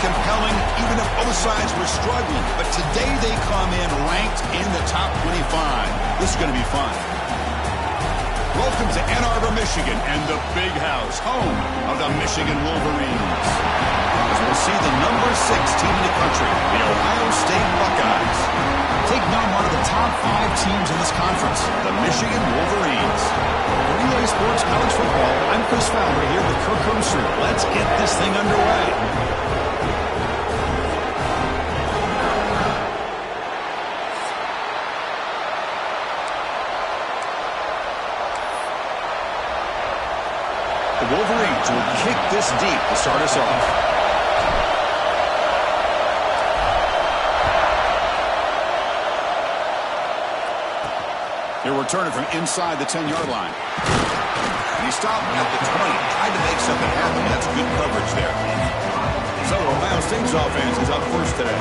compelling even if both sides were struggling. But today they come in ranked in the top 25. This is going to be fun. Welcome to Ann Arbor, Michigan, and the Big House, home of the Michigan Wolverines. As we'll see the number 6 team in the country, the Ohio State Buckeyes, taking on one of the top 5 teams in this conference, the Michigan Wolverines. For Relay Sports College Football, I'm Chris Fowler here with Kirk Herbstreit. Let's get this thing underway. The Wolverines will kick this deep to start us off. He'll return it from inside the 10-yard line. And he stopped at the 20. Tried to make something happen. That's good coverage there. So Ohio State's offense is up first today.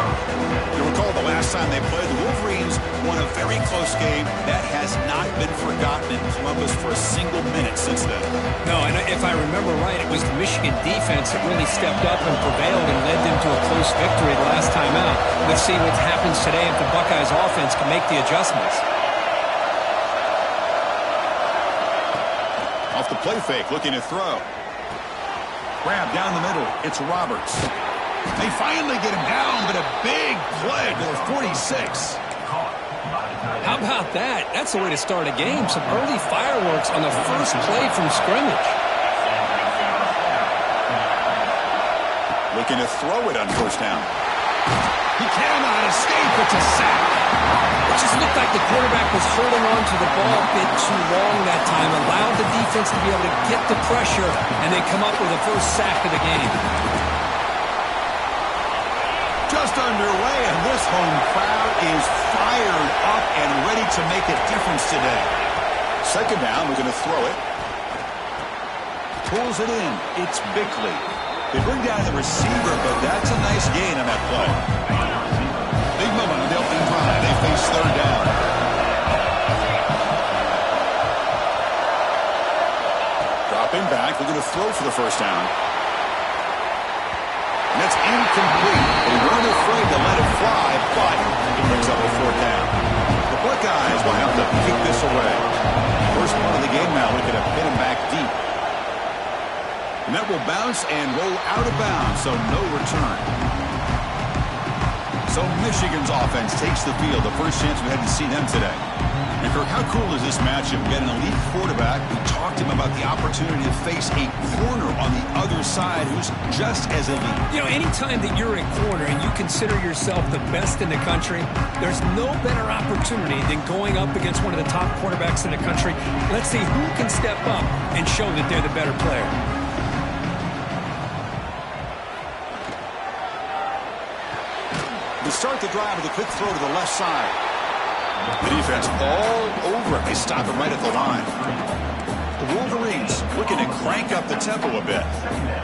You'll recall the last time they played, the Wolverines won a very close game that has not been forgotten in Columbus for a single minute since then. No, and if I remember right, it was the Michigan defense that really stepped up and prevailed and led them to a close victory the last time out. Let's see what happens today if the Buckeyes offense can make the adjustments. Off the play fake, looking to throw. Grab down the middle. It's Roberts. They finally get him down, but a big play to the 46. How about that? That's the way to start a game. Some early fireworks on the first play from scrimmage. Looking to throw it on first down. He cannot escape. It's a sack. It just looked like the quarterback was holding on to the ball a bit too long that time, allowed the defense to be able to get the pressure, and they come up with the first sack of the game. Just underway, and this home crowd is fired up and ready to make a difference today. Second down, we're going to throw it. Pulls it in. It's Bickley. They bring down the receiver, but that's a nice gain on that play. Big moment on the opening drive. They face third down. Dropping back. We're going to throw for the first down. And it's incomplete. They weren't afraid to let it fly, but it brings up a fourth down. The Buckeyes will have to kick this away. First part of the game now, looking to hit him back deep. And that will bounce and roll out of bounds, so no return. So Michigan's offense takes the field. The first chance we had to see them today. And Kirk, how cool is this matchup? We got an elite quarterback. We talked to him about the opportunity to face a corner on the other side who's just as elite. You know, anytime that you're a corner and you consider yourself the best in the country, there's no better opportunity than going up against one of the top quarterbacks in the country. Let's see who can step up and show that they're the better player. They start the drive with a quick throw to the left side. The defense all over it. They stop it right at the line. The Wolverines looking to crank up the tempo a bit.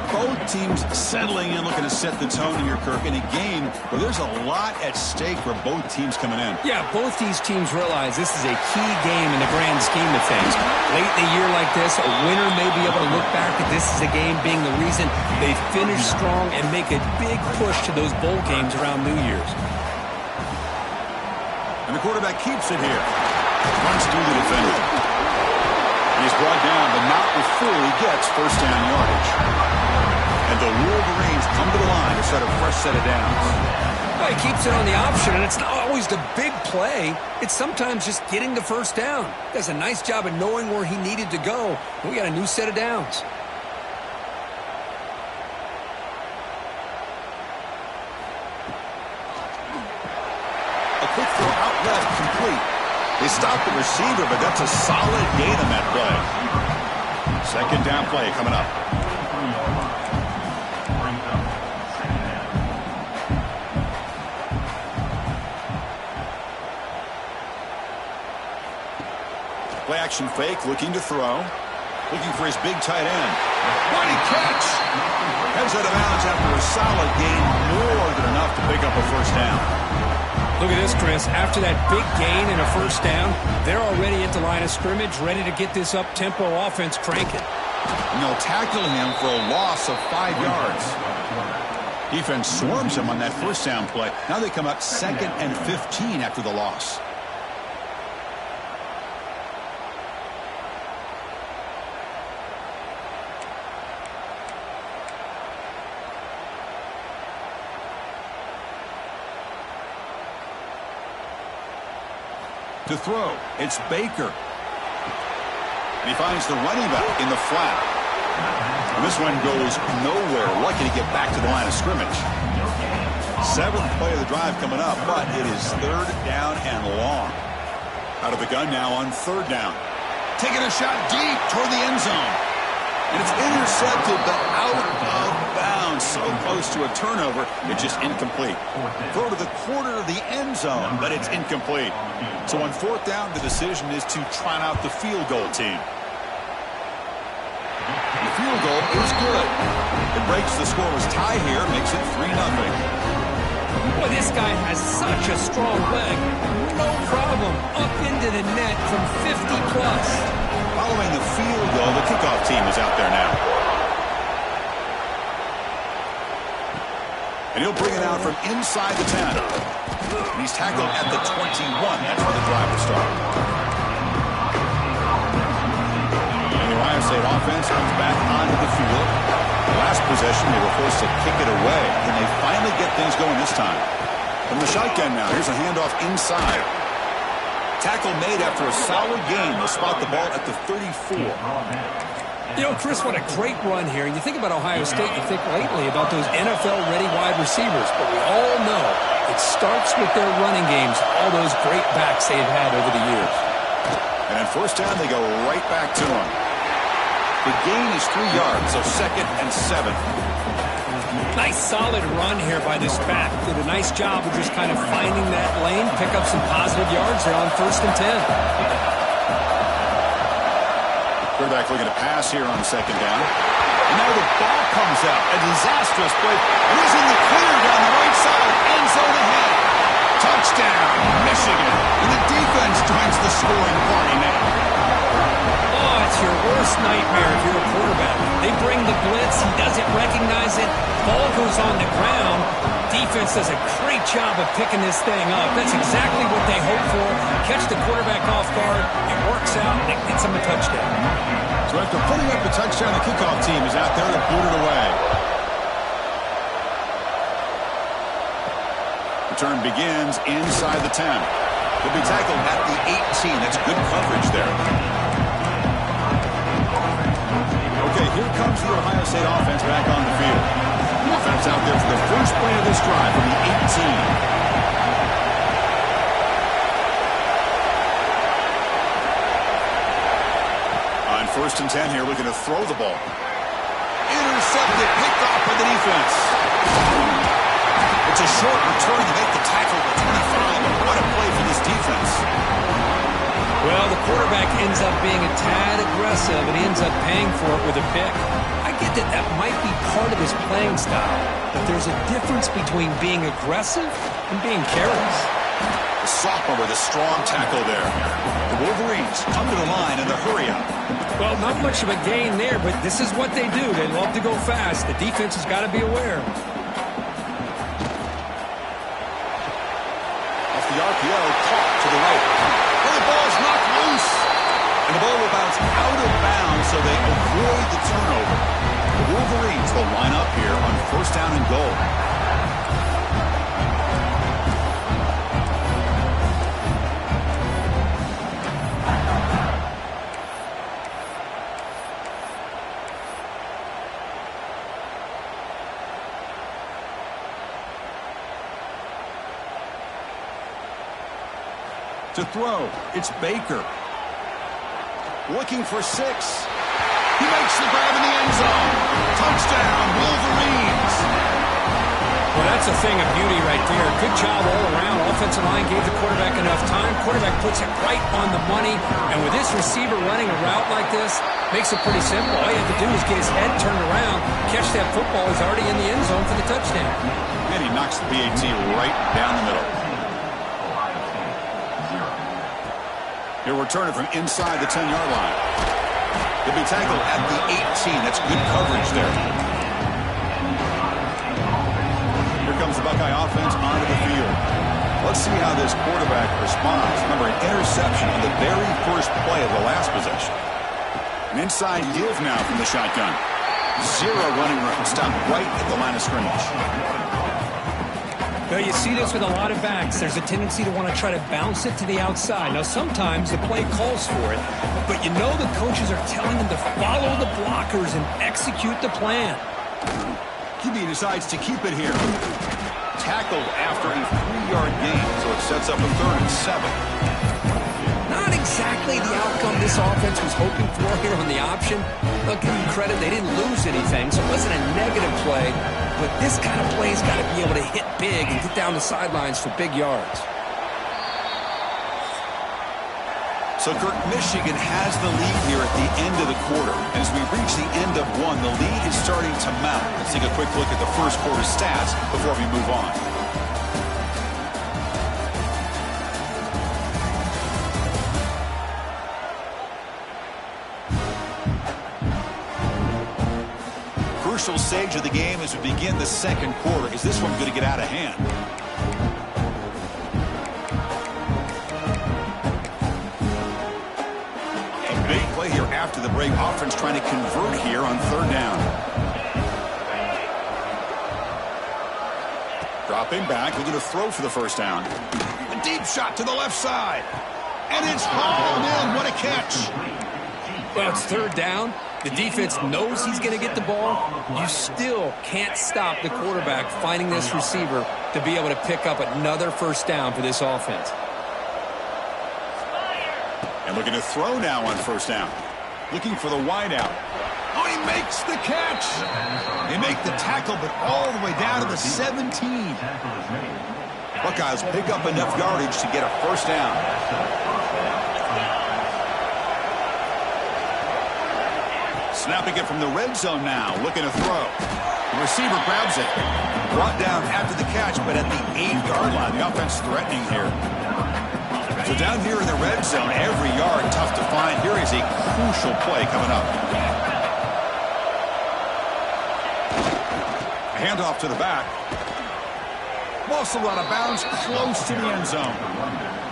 Both teams settling in, looking to set the tone here, Kirk, in a game where there's a lot at stake for both teams coming in. Yeah, both these teams realize this is a key game in the grand scheme of things. Late in a year like this, a winner may be able to look back at this as a game being the reason they finish strong and make a big push to those bowl games around New Year's. And the quarterback keeps it here. Runs through the defender. He's brought down, but not before he gets first down yardage. And the Wolverines come to the line to set a fresh set of downs. Well, he keeps it on the option, and it's not always the big play. It's sometimes just getting the first down. He does a nice job of knowing where he needed to go. We got a new set of downs. A quick throw out left, complete. They stop the receiver, but that's a solid gain on that play. Second down play coming up. Play action fake, looking to throw. Looking for his big tight end. What a catch! Heads out of bounds after a solid gain, more than enough to pick up a first down. Look at this, Chris. After that big gain and a first down, they're already at the line of scrimmage, ready to get this up-tempo offense cranking. And they'll tackle him for a loss of 5 yards. Defense swarms him on that first down play. Now they come up 2nd and 15 after the loss. To throw, it's Baker. And he finds the running back in the flat. And this one goes nowhere. Lucky to get back to the line of scrimmage. 7th play of the drive coming up, but it is 3rd down and long. Out of the gun now on 3rd down. Taking a shot deep toward the end zone. And it's intercepted, but out of bounds. So close to a turnover, it's just incomplete. Throw to the corner of the end zone, but it's incomplete. So on 4th down, the decision is to trot out the field goal team. The field goal is good. It breaks the scoreless tie here, makes it 3-0. Boy, this guy has such a strong leg. No problem. Up into the net from 50+. Following the field goal, the kickoff team is out there now. And he'll bring it out from inside the 10. And he's tackled at the 21. That's where the drive will start. And the Ohio State offense comes back onto the field. Last possession, they were forced to kick it away. And they finally get things going this time. From the shotgun now, here's a handoff inside. Tackle made after a solid game. They'll spot the ball at the 34. You know, Chris, what a great run here. And you think about Ohio State, you think lately about those NFL-ready wide receivers. But we all know it starts with their running games, all those great backs they have had over the years. And on 1st down, they go right back to him. The gain is 3 yards, so 2nd and 7. Nice solid run here by this back. Did a nice job of just kind of finding that lane, pick up some positive yards there on 1st and 10. Quarterback looking to pass here on 2nd down. And now the ball comes out. A disastrous play. And he's in the clear down the right side. End zone ahead. Touchdown, Michigan. And the defense joins the scoring party now. Oh, it's your worst nightmare if you're a quarterback. They bring the blitz. He doesn't recognize it. Ball goes on the ground. Defense does a great job of picking this thing up. That's exactly what they hope for. Catch the quarterback off guard. It works out. It gets him a touchdown. So after putting up a touchdown, the kickoff team is out there to boot it away. Return begins inside the 10. He'll be tackled at the 18. That's good coverage there. Okay, here comes the Ohio State offense back on the field. Offense out there for the first play of this drive from the 18. On 1st and 10 here, looking to throw the ball. Intercepted, picked off by the defense. It's a short return to make the tackle at 25, but what a play for this defense. Well, the quarterback ends up being a tad aggressive, and he ends up paying for it with a pick. I get that that might be part of his playing style, but there's a difference between being aggressive and being careless. The sophomore with a strong tackle there. The Wolverines come to the line in the hurry-up. Well, not much of a gain there, but this is what they do. They love to go fast. The defense has got to be aware. Off the RPO, caught to the right. And the ball's knocked loose. And the ball will bounce out of bounds, so they avoid the turnover. The Wolverines will line up here on 1st down and goal. To throw, it's Baker. Looking for 6. He makes the grab in the end zone. Touchdown, Wolverines. Well, that's a thing of beauty right there. Good job all around. Offensive line gave the quarterback enough time. Quarterback puts it right on the money. And with this receiver running a route like this, makes it pretty simple. All you have to do is get his head turned around, catch that football. He's already in the end zone for the touchdown. And he knocks the PAT right down the middle. He'll return it from inside the 10-yard line. He'll be tackled at the 18. That's good coverage there. Buckeye offense onto the field. Let's see how this quarterback responds. Remember, an interception on the very first play of the last possession. An inside give now from the shotgun. Zero running room. Stopped right at the line of scrimmage. Well, you see this with a lot of backs. There's a tendency to want to try to bounce it to the outside. Now, sometimes the play calls for it, but you know the coaches are telling them to follow the blockers and execute the plan. QB decides to keep it here. Tackled after a 3-yard gain, so it sets up a 3rd and 7. Not exactly the outcome this offense was hoping for here on the option. I'll give them credit, they didn't lose anything, so it wasn't a negative play. But this kind of play's got to be able to hit big and get down the sidelines for big yards. So, Kirk, Michigan has the lead here at the end of the quarter. And as we reach the end of one, the lead is starting to mount. Let's take a quick look at the first quarter stats before we move on. Crucial stage of the game as we begin the second quarter. Is this one going to get out of hand? A big play here after the break. Offense trying to convert here on 3rd down. Dropping back, looking to throw for the first down. A deep shot to the left side. And it's hauled in. What a catch. Well, it's 3rd down. The defense knows he's going to get the ball. You still can't stop the quarterback finding this receiver to be able to pick up another first down for this offense. And looking to throw now on 1st down. Looking for the wideout. Oh, he makes the catch. They make the tackle, but all the way down to the 17. Buckeyes pick up enough yardage to get a first down. Snapping it from the red zone now, looking to throw. The receiver grabs it. Brought down after the catch, but at the 8-yard line. The offense threatening here. So down here in the red zone, every yard tough to find. Here is a crucial play coming up. A handoff to the back. Ball's still out of bounds, close to the end zone.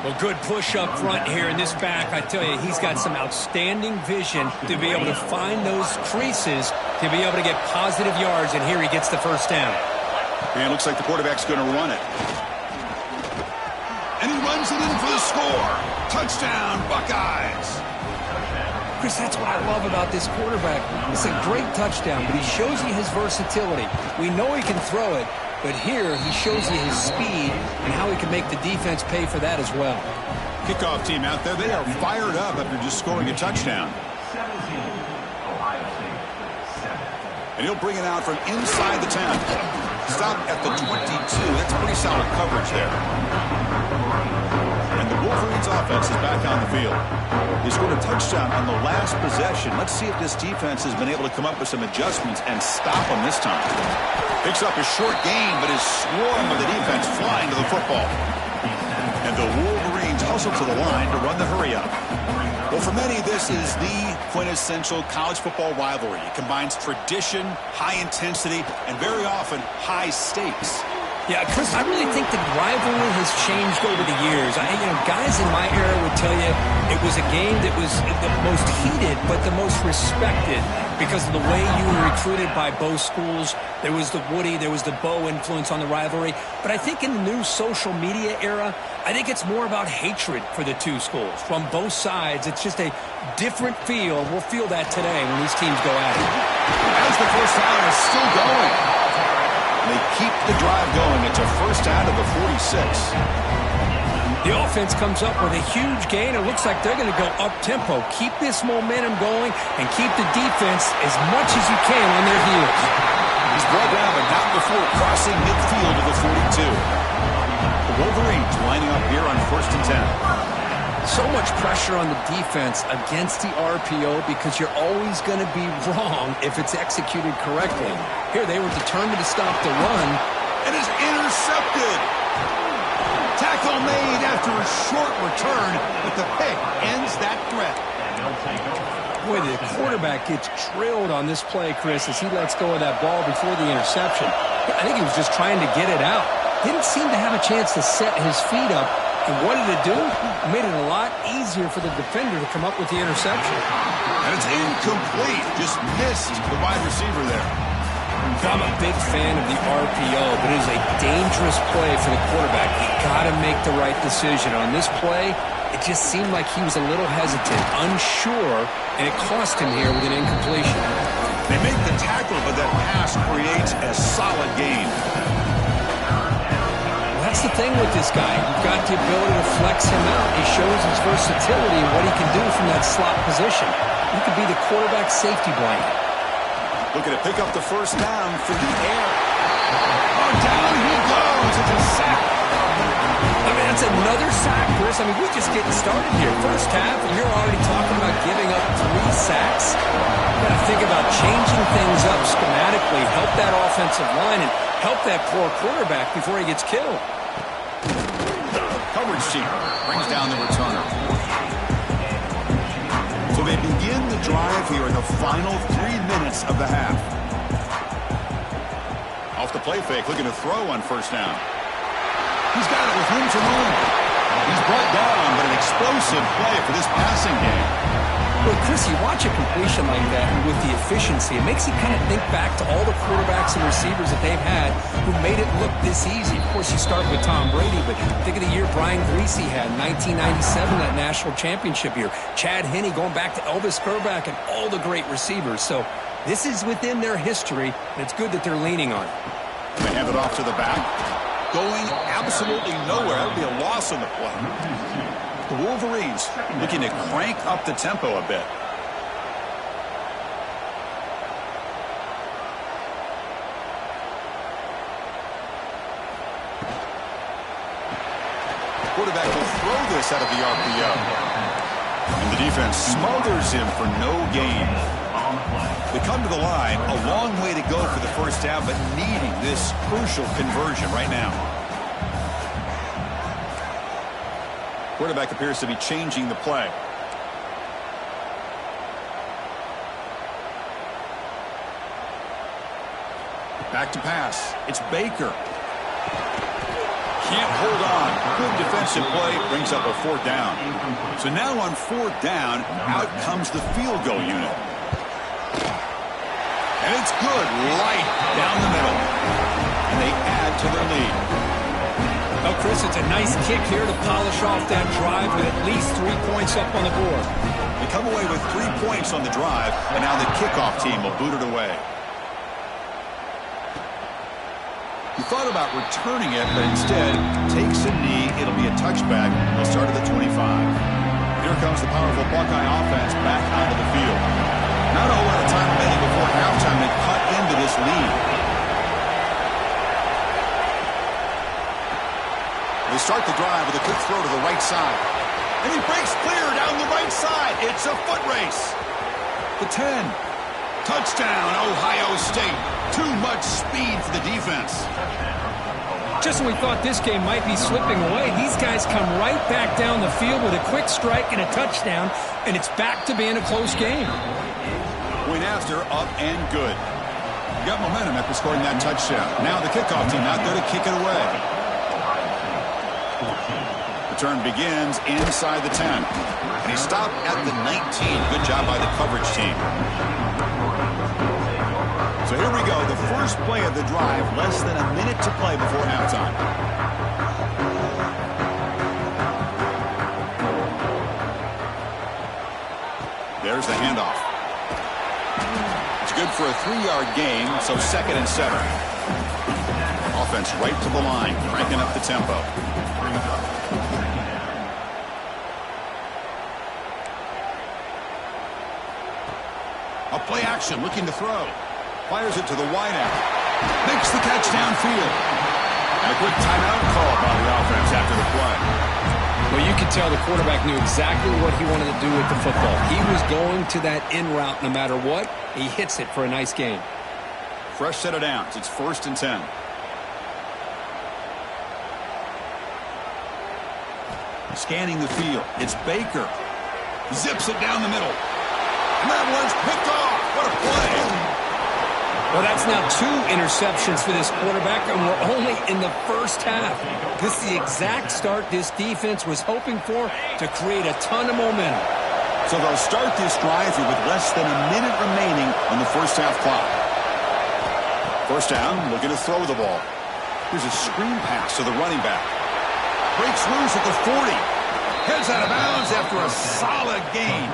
Well, good push up front here in this back. I tell you, he's got some outstanding vision to be able to find those creases to be able to get positive yards, and here he gets the first down. And it looks like the quarterback's going to run it. And he runs it in for the score. Touchdown, Buckeyes. Chris, that's what I love about this quarterback. It's a great touchdown, but he shows you his versatility. We know he can throw it, but here he shows you his speed and how he can make the defense pay for that as well. Kickoff team out there, they are fired up after just scoring a touchdown. And he'll bring it out from inside the 10. Stop at the 22. That's pretty solid coverage there. And the Wolverines offense is back on the field. They scored a touchdown on the last possession. Let's see if this defense has been able to come up with some adjustments and stop them this time. Picks up a short gain, but is swarmed with the defense flying to the football. And the Wolverines hustle to the line to run the hurry up. Well, for many, this is the quintessential college football rivalry. It combines tradition, high intensity, and very often high stakes. Yeah, Chris, I really think the rivalry has changed over the years. Guys in my era would tell you it was a game that was the most heated but the most respected because of the way you were recruited by both schools. There was the Woody, there was the Bo influence on the rivalry. But I think in the new social media era, I think it's more about hatred for the two schools. From both sides, it's just a different feel. We'll feel that today when these teams go at it. As the first down is still going. They keep the drive going. It's a first down to the 46. The offense comes up with a huge gain. It looks like they're going to go up-tempo. Keep this momentum going and keep the defense as much as you can on their heels. He's brought down, but not before crossing midfield to the 42. The Wolverines lining up here on 1st and 10. So much pressure on the defense against the RPO because you're always going to be wrong if it's executed correctly. Here they were determined to stop the run. It is intercepted. Tackle made after a short return, but the pick ends that threat. Boy, the quarterback gets trailed on this play, Chris, as he lets go of that ball before the interception. I think he was just trying to get it out. didn't seem to have a chance to set his feet up. And what did it do? It made it a lot easier for the defender to come up with the interception. And it's incomplete. Just missed the wide receiver there. I'm a big fan of the RPO, but it is a dangerous play for the quarterback. You got to make the right decision. On this play, it just seemed like he was a little hesitant, unsure, and it cost him here with an incompletion. They make the tackle, but that pass creates a solid gain. That's the thing with this guy. You've got the ability to flex him out. He shows his versatility and what he can do from that slot position. He could be the quarterback safety blanket. Looking to pick up the first down from the air. Oh, down he goes. It's a sack. I mean, that's another sack, Chris. I mean, we're just getting started here. First half, and you're already talking about giving up 3 sacks. You've got to think about changing things up schematically, help that offensive line, and help that poor quarterback before he gets killed. Coverage team brings down the returner. So they begin the drive here in the final 3 minutes of the half. Off the play fake, looking to throw on first down. He's got it with room to run. He's brought down, but an explosive play for this passing game. Well, Chris, you watch a completion like that, and with the efficiency, it makes you kind of think back to all the quarterbacks and receivers that they've had who made it look this easy. Of course, you start with Tom Brady, but think of the year Brian Griese had, 1997, that national championship year. Chad Henne going back to Elvis Grbac and all the great receivers. So this is within their history, and it's good that they're leaning on it. They hand it off to the back. Going absolutely nowhere. That would be a loss on the play. The Wolverines looking to crank up the tempo a bit. Quarterback will throw this out of the RPO. And the defense smothers him for no gain. They come to the line, a long way to go for the first down, but needing this crucial conversion right now. Quarterback appears to be changing the play. Back to pass. It's Baker. Can't hold on. Good defensive play. Brings up a 4th down. So now on 4th down, out comes the field goal unit. And it's good. Right down the middle. And they add to their lead. Well, Chris, it's a nice kick here to polish off that drive with at least 3 points up on the board. They come away with 3 points on the drive, and now the kickoff team will boot it away. He thought about returning it, but instead takes a knee. It'll be a touchback. They'll start at the 25. Here comes the powerful Buckeye offense back onto the field. Not a whole lot of time remaining before halftime to cut into this lead. They start the drive with a quick throw to the right side. And he breaks clear down the right side. It's a foot race. The 10. Touchdown, Ohio State. Too much speed for the defense. Just when we thought this game might be slipping away, these guys come right back down the field with a quick strike and a touchdown, and it's back to being a close game. Point after, up and good. You got momentum after scoring that touchdown. Now the kickoff team out there to kick it away. Return begins inside the 10. And he stopped at the 19. Good job by the coverage team. So here we go. The first play of the drive. Less than a minute to play before halftime. There's the handoff. It's good for a 3-yard gain, so 2nd and 7. Offense right to the line, cranking up the tempo. A play action, looking to throw. Fires it to the wideout. Makes the catch downfield. And a quick timeout call by the offense after the play. Well, you could tell the quarterback knew exactly what he wanted to do with the football. He was going to that in route no matter what. He hits it for a nice gain. Fresh set of downs. It's 1st and 10. Scanning the field. It's Baker. Zips it down the middle. And that one's picked off. What a play. Well, that's now 2 interceptions for this quarterback, and we're only in the first half. This is the exact start this defense was hoping for to create a ton of momentum. So they'll start this drive here with less than a minute remaining on the first half clock. First down, looking to throw the ball. Here's a screen pass to the running back. Breaks loose at the 40. Heads out of bounds after a solid gain.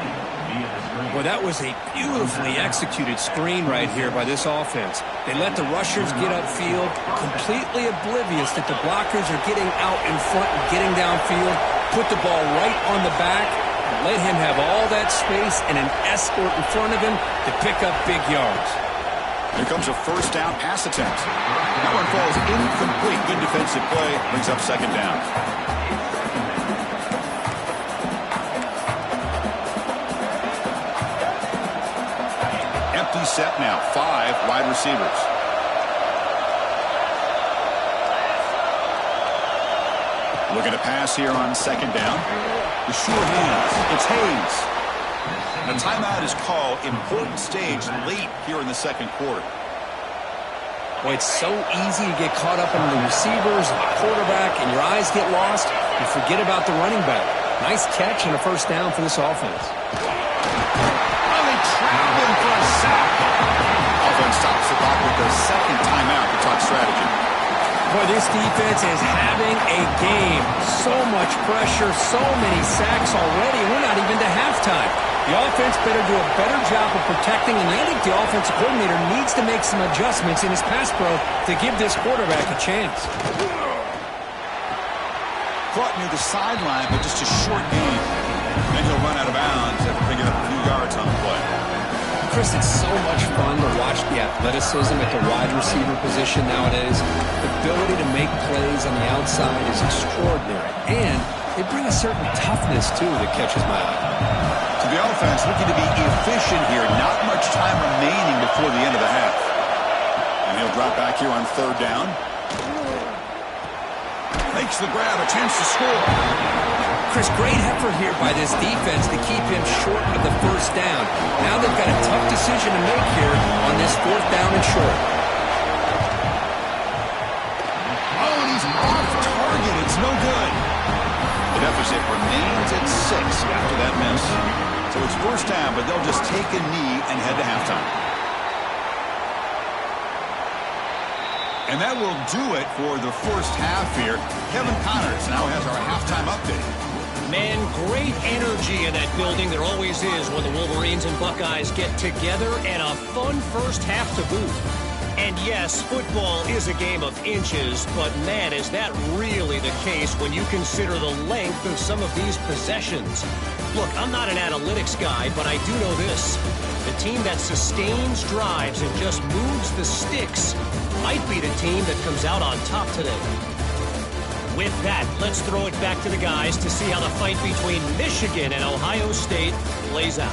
Well, that was a beautifully executed screen right here by this offense. They let the rushers get upfield, completely oblivious that the blockers are getting out in front and getting downfield, put the ball right on the back, and let him have all that space and an escort in front of him to pick up big yards. Here comes a first down pass attempt. That one falls incomplete. Good defensive play. Brings up second down. Empty set now. 5 wide receivers. Looking to pass here on second down. The sure hands. It's Hayes. A timeout is called. Important stage late here in the second quarter. Boy, it's so easy to get caught up in the receivers and the quarterback, and your eyes get lost. You forget about the running back. Nice catch and a first down for this offense. Only traveling for a sack. Offense stops the clock with their second timeout to talk strategy. Boy, this defense is having a game. So much pressure, so many sacks already. We're not even to halftime. The offense better do a better job of protecting, and I think the offensive coordinator needs to make some adjustments in his pass pro to give this quarterback a chance. Caught near the sideline, but just a short gain. Then he'll run out of bounds after picking up a few yards on the play. Chris, it's so much fun to watch the athleticism at the wide receiver position nowadays. The ability to make plays on the outside is extraordinary, and they bring a certain toughness, too, that catches my eye. So the offense looking to be efficient here. Not much time remaining before the end of the half. And he'll drop back here on third down. Makes the grab, a chance to score. Chris, great effort here by this defense to keep him short of the first down. Now they've got a tough decision to make here on this fourth down and short. Oh, and he's off target. It's no good. The deficit remains at 6 after that miss. So it's first down, but they'll just take a knee and head to halftime. And that will do it for the first half here. Kevin Connors now has our halftime update. Man, great energy in that building. There always is when the Wolverines and Buckeyes get together, and a fun first half to boot. And yes, football is a game of inches, but man, is that really the case when you consider the length of some of these possessions. Look, I'm not an analytics guy, but I do know this. The team that sustains drives and just moves the sticks might be the team that comes out on top today. With that, let's throw it back to the guys to see how the fight between Michigan and Ohio State plays out.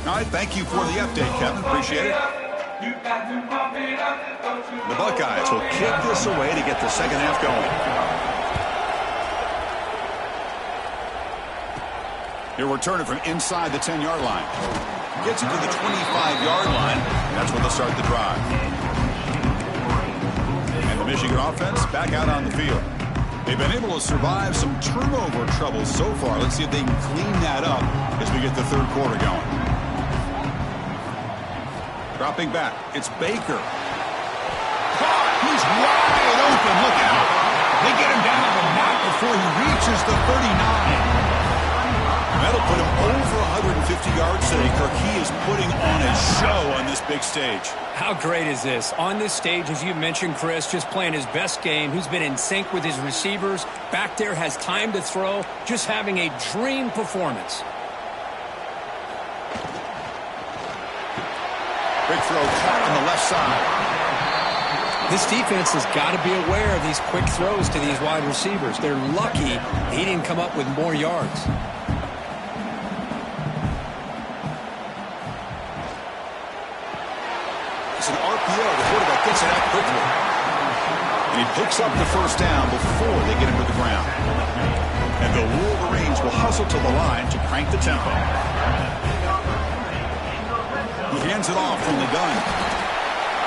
All right, thank you for the update, Kevin. Appreciate it. The Buckeyes will kick this away to get the second half going. He'll return it from inside the 10-yard line. Gets it to the 25-yard line. That's when they'll start the drive. And the Michigan offense back out on the field. They've been able to survive some turnover trouble so far. Let's see if they can clean that up as we get the third quarter going. Dropping back. It's Baker. He's wide open. Look out. They get him down but not before he reaches the 39. That'll put him over 150 yards today. Kirk is putting on a show on this big stage. How great is this? On this stage, as you mentioned, Chris, just playing his best game. He's been in sync with his receivers. Back there, has time to throw. Just having a dream performance. Big throw caught on the left side. This defense has got to be aware of these quick throws to these wide receivers. They're lucky he didn't come up with more yards. It's an RPO. The quarterback gets it out quickly. Picks up the first down before they get him to the ground. And the Wolverines will hustle to the line to crank the tempo. He hands it off from the gun.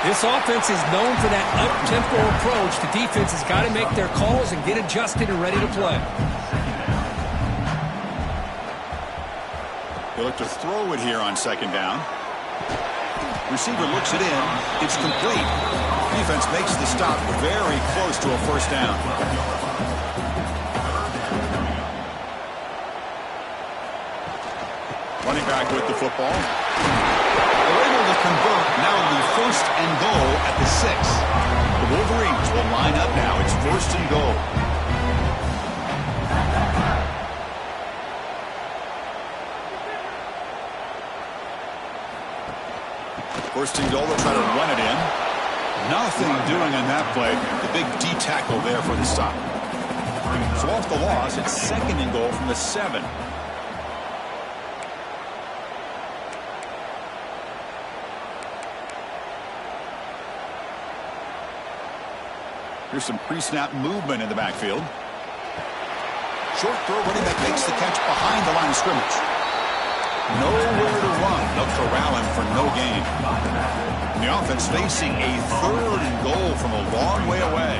This offense is known for that up-tempo approach. The defense has got to make their calls and get adjusted and ready to play. They look to throw it here on second down. Receiver looks it in. It's complete. Defense makes the stop very close to a first down. Running back with the football. They're able to convert. Now it'll be first and goal at the 6. The Wolverines will line up now. It's first and goal. First and goal, they'll try to run it in. Nothing doing on that play. The big D tackle there for the stop. So off the loss, it's second and goal from the 7. Here's some pre-snap movement in the backfield. Short throw, running back makes the catch behind the line of scrimmage. Nowhere to run. They'll corral him for no gain. And the offense facing a third and goal from a long way away.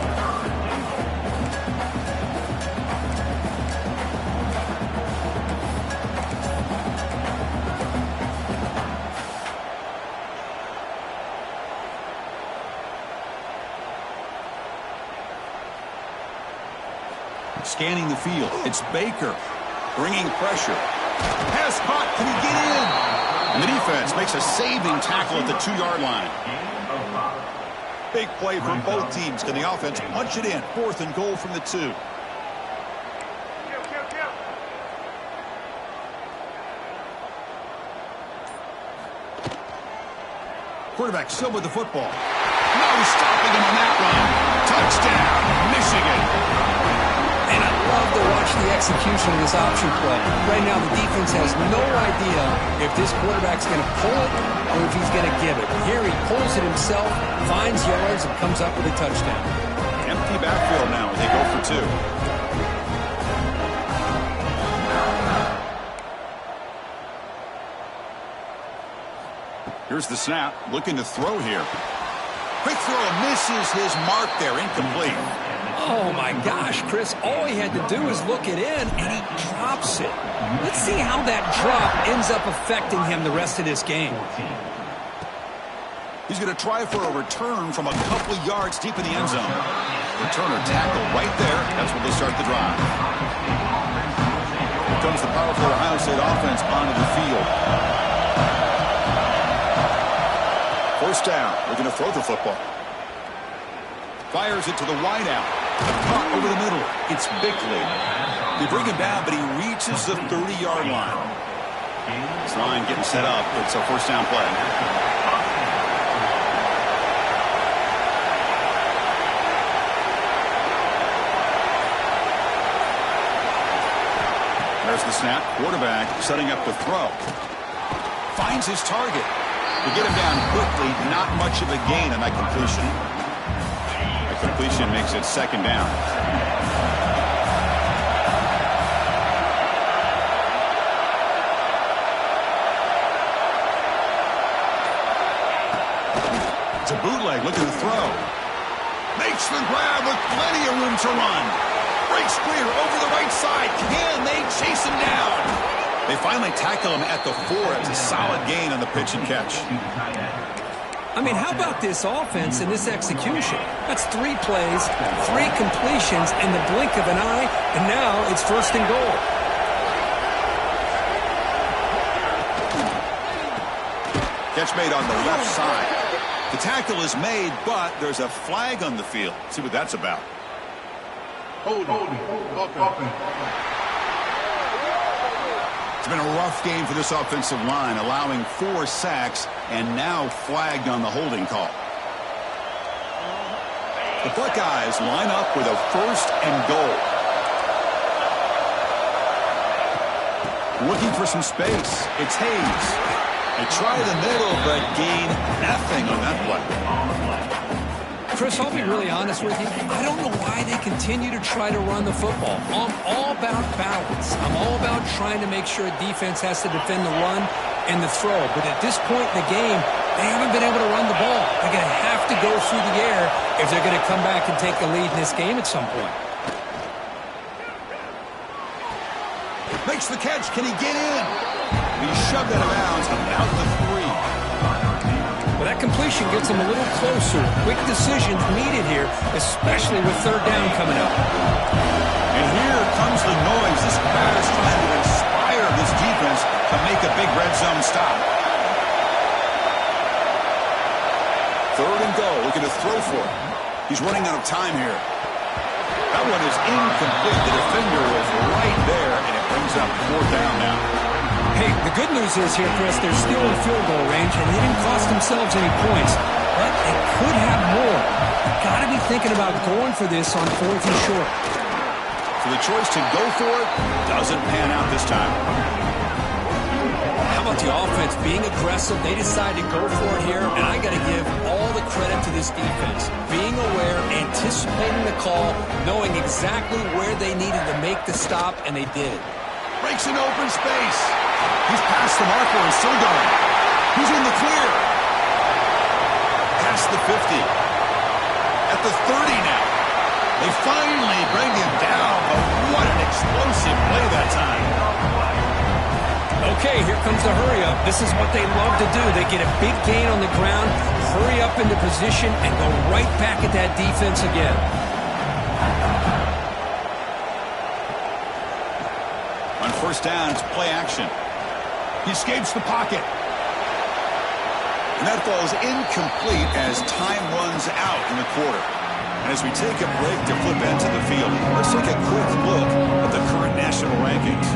Scanning the field. It's Baker bringing pressure. Pass caught. Can he get in? And the defense makes a saving tackle at the 2-yard line. Big play for both teams. Can the offense punch it in? Fourth and goal from the 2. Quarterback still with the football. No stopping him on that run. Touchdown, Michigan. And I love to watch the execution of this option play. Right now, the defense has no idea if this quarterback's going to pull it or if he's going to give it. Here he pulls it himself, finds yards, and comes up with a touchdown. Empty backfield now. They go for 2. Here's the snap. Looking to throw here. Quick throw misses his mark there. Incomplete. Oh, my gosh, Chris. All he had to do is look it in, and he drops it. Let's see how that drop ends up affecting him the rest of this game. He's going to try for a return from a couple of yards deep in the end zone. Returner tackle right there. That's where they start the drive. Here comes the powerful Ohio State offense onto the field. First down. We're going to throw the football. Fires it to the wideout. Caught over the middle. It's Bickley. They bring him down, but he reaches the 30-yard line. This line getting set up. It's a first down play. There's the snap. Quarterback setting up the throw. Finds his target. To get him down quickly, not much of a gain on that completion. Completion makes it second down. It's a bootleg looking to throw. Makes the grab with plenty of room to run. Breaks clear over the right side. Can they chase him down? They finally tackle him at the 4. It's a solid gain on the pitch and catch. I mean, how about this offense and this execution? That's 3 plays, 3 completions in the blink of an eye, and now it's first and goal. Catch made on the left side. The tackle is made, but there's a flag on the field. Let's see what that's about. It's been a rough game for this offensive line, allowing 4 sacks and now flagged on the holding call. The Buckeyes line up with a first and goal. Looking for some space. It's Hayes. They try the middle, but gain nothing on that play. Chris, I'll be really honest with you. I don't know why they continue to try to run the football. I'm all about balance. I'm all about trying to make sure a defense has to defend the run and the throw. But at this point in the game, they haven't been able to run the ball. They're going to have to go through the air if they're going to come back and take the lead in this game at some point. Makes the catch. Can he get in? He shoved out of bounds about the 3. Well, that completion gets him a little closer. Quick decisions needed here, especially with third down coming up. And here comes the noise. This crowd is trying to inspire this defense to make a big red zone stop. Third and goal. Looking to throw for it. He's running out of time here. That one is incomplete. The defender was right there, and it brings up 4th down now. Hey, the good news is here, Chris, they're still in field goal range, and they didn't cost themselves any points, but they could have more. You've got to be thinking about going for this on 4th and short. So the choice to go for it doesn't pan out this time. How about the offense being aggressive? They decide to go for it here, and I got to give all the credit to this defense. Being aware, anticipating the call, knowing exactly where they needed to make the stop, and they did. Breaks an open space. He's past the marker and still going. He's in the clear. Past the 50. At the 30 now. They finally bring him down, but what an explosive play that time. Okay, here comes the hurry up. This is what they love to do. They get a big gain on the ground, hurry up into position, and go right back at that defense again. On first down, it's play action. He escapes the pocket. And that falls incomplete as time runs out in the quarter. And as we take a break to flip into the field, let's take a quick look at the current national rankings.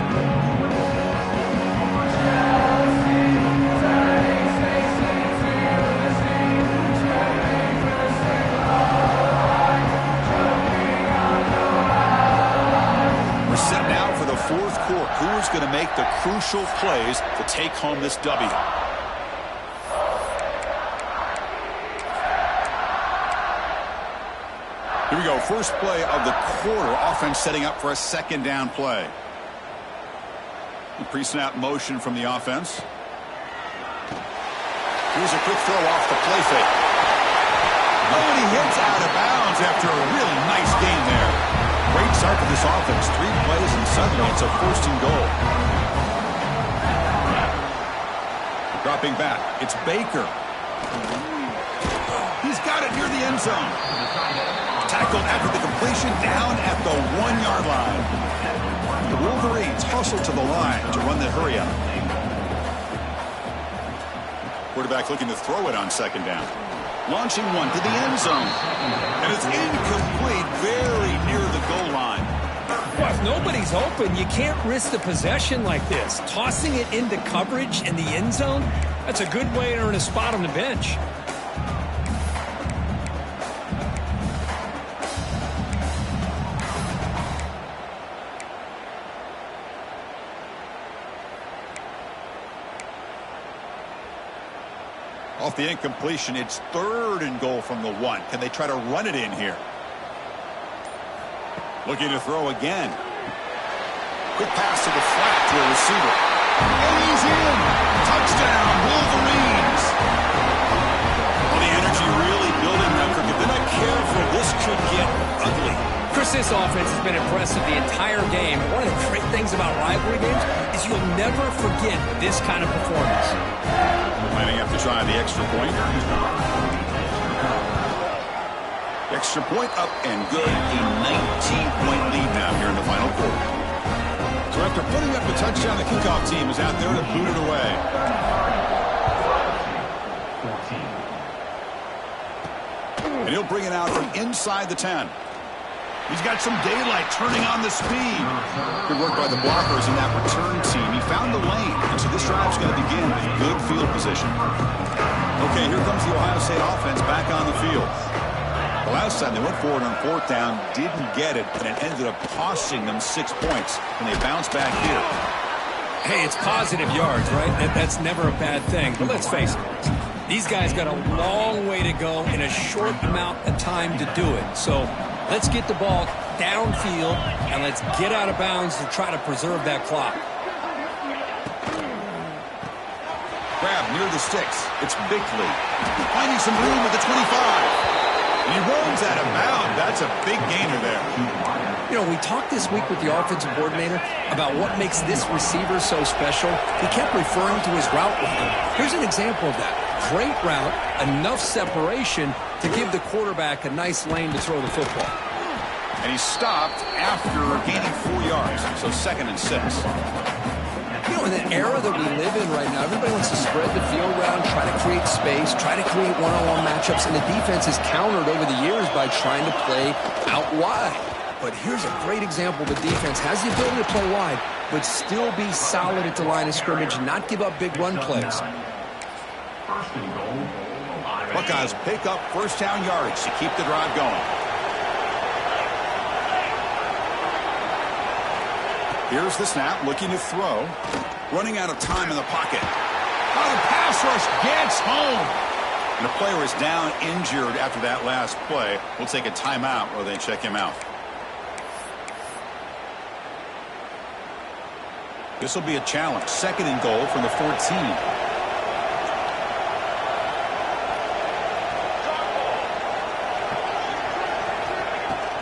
We're set now for the 4th quarter. Who's going to make the crucial plays to take home this W? Here we go. First play of the quarter. Offense setting up for a 2nd down play. Pre-snap motion from the offense. Here's a quick throw off the play fake. Oh, and he hits out of bounds after a really nice gain there. Great start for this offense. 3 plays and suddenly it's a 1st and goal. Dropping back. It's Baker. He's got it near the end zone. Tackled after the completion down at the 1-yard line. The Wolverines hustle to the line to run the hurry up. Quarterback looking to throw it on 2nd down. Launching one to the end zone. And it's incomplete, very near the goal line. Well, if nobody's open, you can't risk the possession like this. Tossing it into coverage in the end zone, that's a good way to earn a spot on the bench. Off the incompletion, it's 3rd and goal from the 1. Can they try to run it in here? Looking to throw again. Quick pass to the flat to a receiver. And he's in. Touchdown, Wolverines. Well, the energy really building now. If they're not careful, this could get ugly. Chris, this offense has been impressive the entire game. And one of the great things about rivalry games is you'll never forget this kind of performance. Might have to try the extra point. Extra point up and good. A 19-point lead now here in the final quarter. So after putting up a touchdown, the kickoff team is out there to boot it away. And he'll bring it out from inside the 10. He's got some daylight turning on the speed. Good work by the blockers in that return team. He found the lane, and so this drive's going to begin with good field position. Okay, here comes the Ohio State offense back on the field. The last time they went forward on 4th down, didn't get it, and it ended up costing them 6 points, and they bounced back here. Hey, it's positive yards, right? That's never a bad thing. But let's face it, These guys got a long way to go in a short amount of time to do it. So let's get the ball downfield, and let's get out of bounds to try to preserve that clock. Grab near the sticks. It's Bickley. Finding some room at the 25. He runs out of bounds. That's a big gainer there. You know, we talked this week with the offensive coordinator about what makes this receiver so special. He kept referring to his route running. Here's an example of that. Great route, enough separation to give the quarterback a nice lane to throw the football. And he stopped after gaining 4 yards, so 2nd and 6. You know, in the era that we live in right now, everybody wants to spread the field around, try to create space, try to create one-on-one matchups, and the defense has countered over the years by trying to play out wide. But here's a great example. The defense has the ability to play wide, but still be solid at the line of scrimmage, not give up big run plays. Buckeyes pick up first down yards to keep the drive going. Here's the snap, looking to throw. Running out of time in the pocket. Oh, the pass rush gets home. And the player is down injured after that last play. We'll take a timeout while they check him out. This will be a challenge. 2nd and goal from the 14.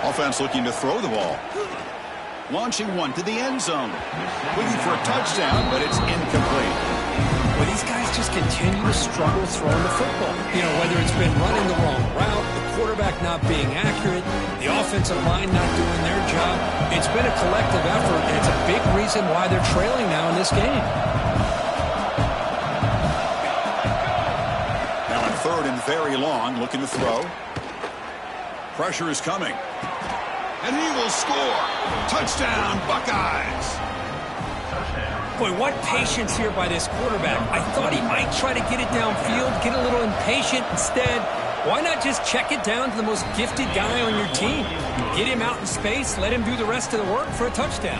Offense looking to throw the ball. Launching one to the end zone. Looking for a touchdown, but it's incomplete. Well, these guys just continue to struggle throwing the football. You know, whether it's been running the wrong route, the quarterback not being accurate, the offensive line not doing their job. It's been a collective effort, and it's a big reason why they're trailing now in this game. Now on 3rd and very long, looking to throw. Pressure is coming. And he will score. Touchdown, Buckeyes. Boy, what patience here by this quarterback. I thought he might try to get it downfield, get a little impatient. Instead, why not just check it down to the most gifted guy on your team? Get him out in space, let him do the rest of the work for a touchdown.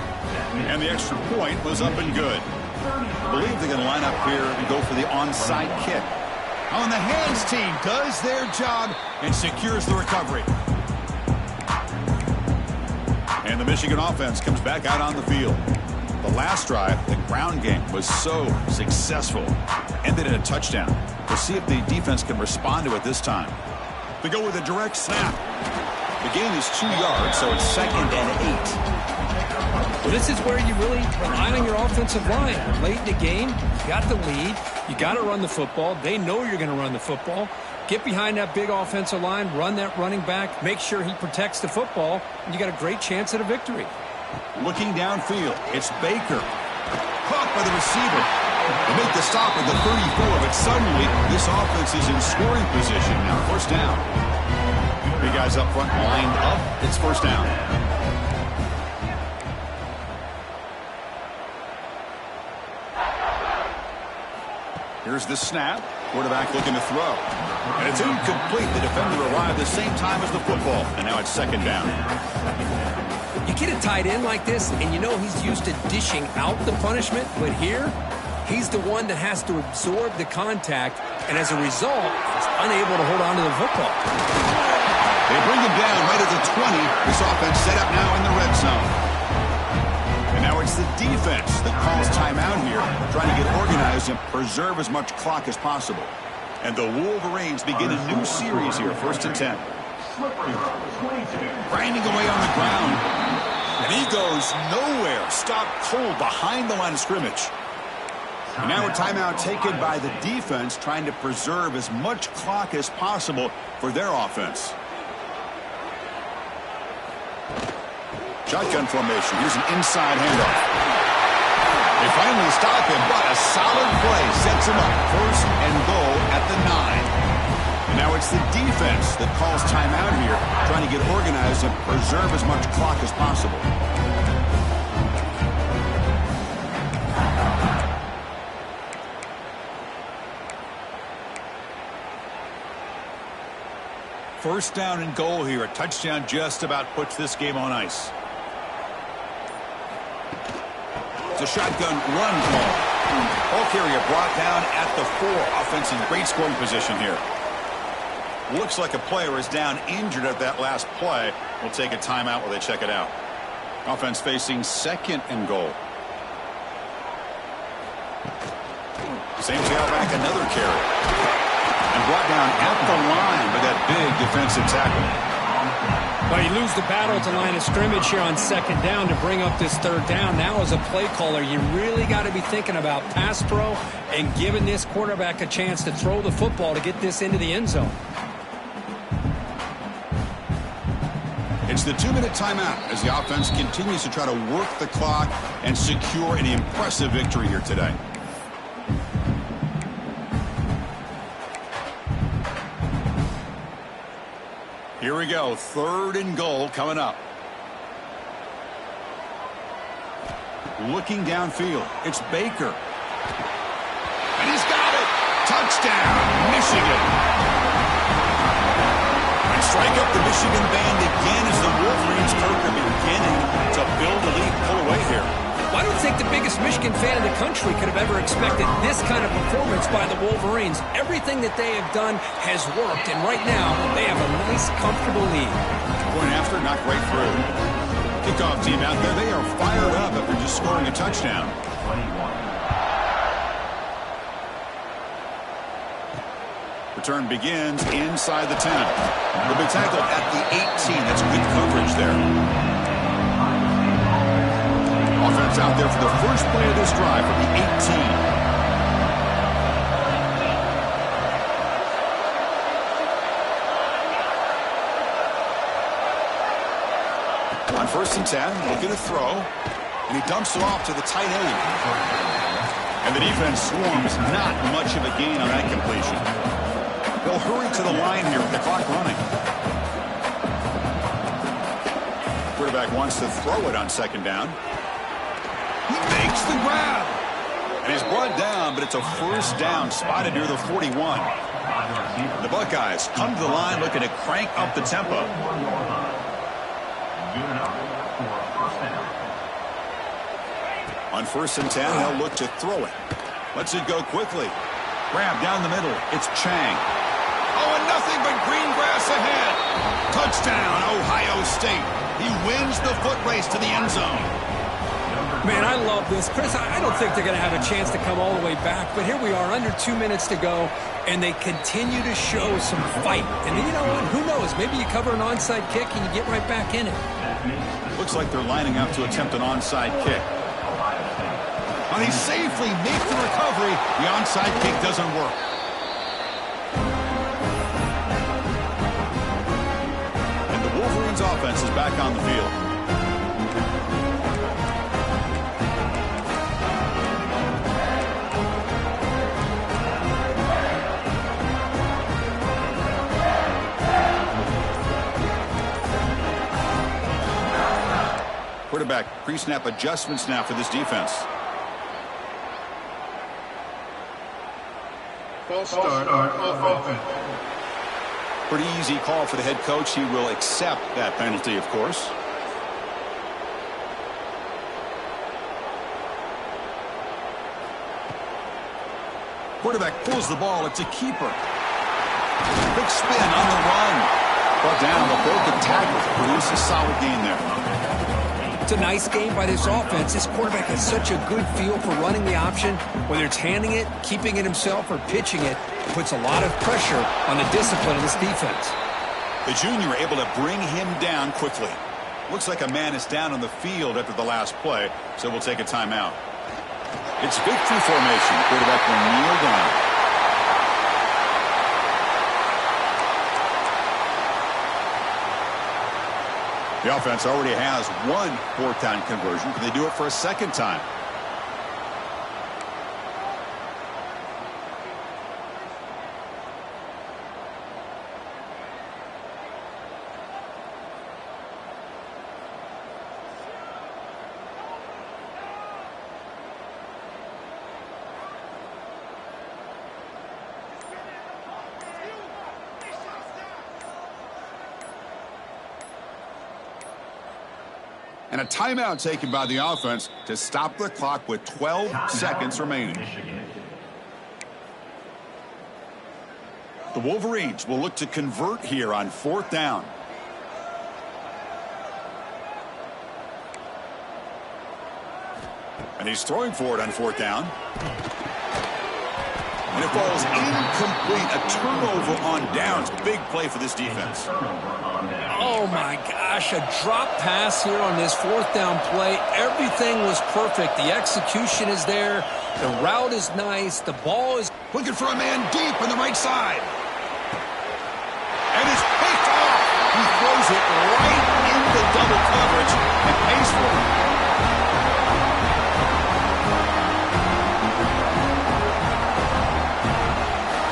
And the extra point was up and good. I believe they're going to line up here and go for the onside kick. On the hands team does their job and secures the recovery. And the Michigan offense comes back out on the field. The last drive, the ground game, was so successful. Ended in a touchdown. We'll see if the defense can respond to it this time. They go with a direct snap. The gain is 2 yards, so it's 2nd and 8. Well, this is where you really rely on your offensive line. Late in the game, you got the lead. You got to run the football. They know you're going to run the football. Get behind that big offensive line, run that running back, make sure he protects the football, and you got a great chance at a victory. Looking downfield, it's Baker. Caught by the receiver. They make the stop at the 34, but suddenly this offense is in scoring position now. First down. Big guys up front lined up. It's first down. Here's the snap. Quarterback looking to throw. And it's incomplete. The defender arrived the same time as the football. And now it's 2nd down. You get a tight end like this, and you know he's used to dishing out the punishment. But here, he's the one that has to absorb the contact. And as a result, he's unable to hold on to the football. They bring him down right at the 20. This offense set up now in the red zone. And now it's the defense that calls timeout here, trying to get organized and preserve as much clock as possible. And the Wolverines begin a new series here, 1st and 10. Grinding away on the ground. And he goes nowhere. Stopped cold behind the line of scrimmage. And now a timeout taken by the defense, trying to preserve as much clock as possible for their offense. Shotgun formation. Here's an inside handoff. They finally stop him, but a solid play sets him up. 1st and goal at the 9. And now it's the defense that calls timeout here, trying to get organized and preserve as much clock as possible. First down and goal here. A touchdown just about puts this game on ice. It's a shotgun run call. Ball carrier brought down at the 4. Offense in great scoring position here. Looks like a player is down injured at that last play. We'll take a timeout while they check it out. Offense facing 2nd and goal. Same tail back, another carry. And brought down at the line by that big defensive tackle. Well, you lose the battle at the line of scrimmage here on 2nd down to bring up this 3rd down. Now as a play caller, you really got to be thinking about pass pro and giving this quarterback a chance to throw the football to get this into the end zone. It's the 2-minute timeout as the offense continues to try to work the clock and secure an impressive victory here today. Here we go, 3rd and goal coming up. Looking downfield, it's Baker. And he's got it! Touchdown, Michigan! And strike up the Michigan band again as the Wolverines are beginning to build a lead, pull away here. Well, I don't think the biggest Michigan fan in the country could have ever expected this kind of performance by the Wolverines. Everything that they have done has worked, and right now they have a nice, comfortable lead. Going after, knocked right through. Kickoff team out there, they are fired up after just scoring a touchdown. Return begins inside the 10. The big tackle at the 18. That's good coverage there. Offense out there for the first play of this drive from the 18. On 1st and 10, looking to throw, and he dumps it off to the tight end. And the defense swarms, not much of a gain on that completion. They'll hurry to the line here with the clock running. Quarterback wants to throw it on 2nd down. He makes the grab. And he's brought down, but it's a 1st down, spotted near the 41. The Buckeyes come to the line looking to crank up the tempo. On 1st and 10, they'll look to throw it. Lets it go quickly. Grab down the middle. It's Chang. Oh, and nothing but green grass ahead. Touchdown, Ohio State. He wins the foot race to the end zone. Man, I love this. Chris, I don't think they're going to have a chance to come all the way back, but here we are, under 2 minutes to go, and they continue to show some fight. And you know what? Who knows? Maybe you cover an onside kick and you get right back in it. Looks like they're lining up to attempt an onside kick. And he safely makes the recovery. The onside kick doesn't work. And the Wolverines offense is back on the field. Quarterback pre-snap adjustments now for this defense. False start offense. Pretty easy call for the head coach. He will accept that penalty, of course. Quarterback pulls the ball. It's a keeper. Big spin on the run. Brought down, but broke the tackle to produce a solid gain there. It's a nice game by this offense. This quarterback has such a good feel for running the option. Whether it's handing it, keeping it himself, or pitching it, puts a lot of pressure on the discipline of this defense. The junior able to bring him down quickly. Looks like a man is down on the field after the last play, so we'll take a timeout. It's victory formation. Quarterback will kneel down. The offense already has one 4th down conversion. Can they do it for a 2nd time? And a timeout taken by the offense to stop the clock with 12 seconds remaining. The Wolverines will look to convert here on 4th down. And he's throwing for it on 4th down. And it falls incomplete. A turnover on downs. Big play for this defense. Oh, my gosh. A drop pass here on this 4th down play. Everything was perfect. The execution is there. The route is nice. The ball is... Looking for a man deep on the right side. And it's picked off. He throws it right into double coverage and pays for it.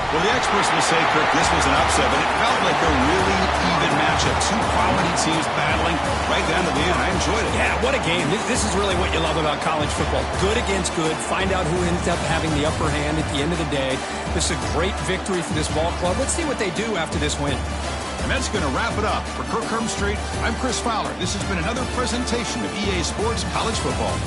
Well, the experts will say, Kirk, this was an upset, but it felt like a really even matchup. Two quality teams battling right down to the end. I enjoyed it. Yeah, what a game. This is really what you love about college football. Good against good. Find out who ends up having the upper hand at the end of the day. This is a great victory for this ball club. Let's see what they do after this win. And that's going to wrap it up. For Kirk Herbstreit, I'm Chris Fowler. This has been another presentation of EA Sports College Football.